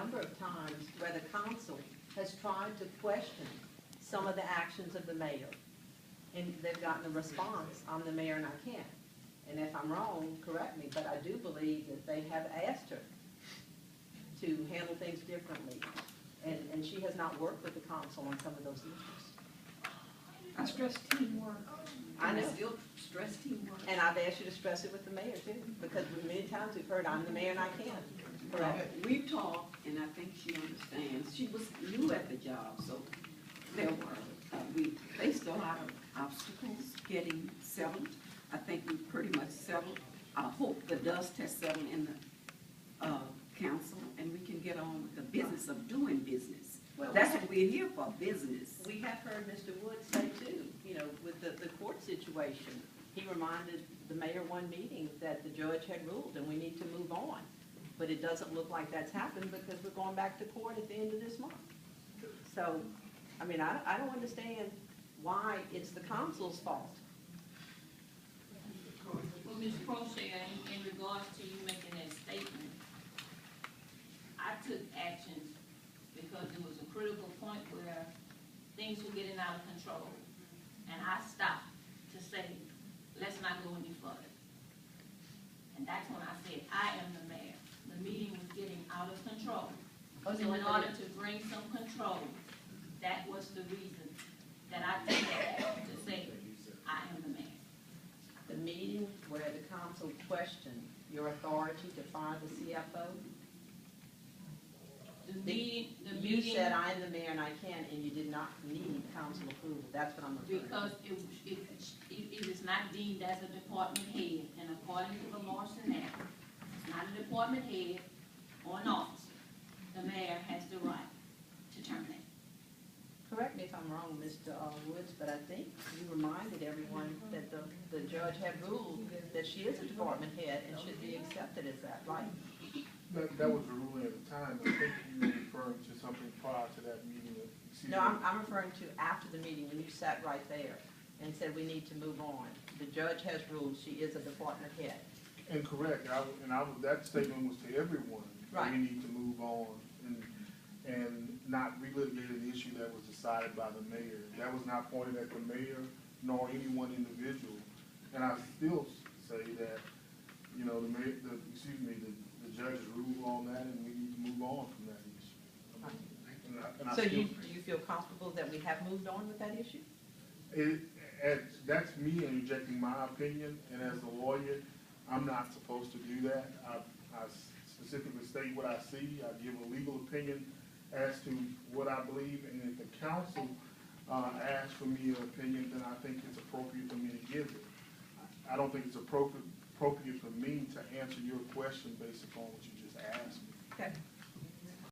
number of times where the council has tried to question some of the actions of the mayor. And they've gotten a response, I'm the mayor and I can't. And if I'm wrong, correct me, but I do believe that they have asked her to handle things differently. And she has not worked with the council on some of those issues. I stress teamwork. I know. And I still stress teamwork. And I've asked you to stress it with the mayor too, because many times we've heard, I'm the mayor and I can't. Correct. We've talked, and I think she understands. She was new at the job, so there were, we faced a lot of obstacles getting settled. I think we pretty much settled. I hope the dust has settled in the council, and we can get on with the business of doing business. Well, that's what we're here for, business. We have heard Mr. Wood say too, with the court situation, he reminded the mayor one meeting that the judge had ruled and we need to move on. But it doesn't look like that's happened because we're going back to court at the end of this month. So, I mean, I don't understand why it's the council's fault. Well, Ms. Crochet, in regards to you making that statement, I took actions because there was a critical point where things were getting out of control. And I stopped to say, let's not go any further. And that's when I said, I am the mayor. The meeting was getting out of control. So in order to bring some control, that was the reason that I took that action to say, I am the mayor. The meeting where the council questioned your authority to fire the CFO, you said I am the mayor and I can, and you did not need council approval. That's what I'm referring to. Because it is not deemed as a department head, and according to the law Senate, it's not a department head or an officer. The mayor has the right to terminate. Correct me if I'm wrong, Mr. Woods, but I think you reminded everyone that the judge had ruled that she is a department head and should be accepted as that, right? That was the ruling at the time. I think you were referring to something prior to that meeting. No, I'm referring to after the meeting when you sat right there and said we need to move on. The judge has ruled she is a department head. And correct, that statement was to everyone. Right. We need to move on and not relitigate an issue that was decided by the mayor. That was not pointed at the mayor nor any one individual. And I still say that, the judge ruled on that, and we need to move on from that issue. So do you feel comfortable that we have moved on with that issue? That's me injecting my opinion, and as a lawyer, I'm not supposed to do that. I specifically state what I see. I give a legal opinion as to what I believe, and if the council asks for me an opinion, then I think it's appropriate for me to give it. I don't think it's appropriate for me to answer your question based upon what you just asked me. Okay.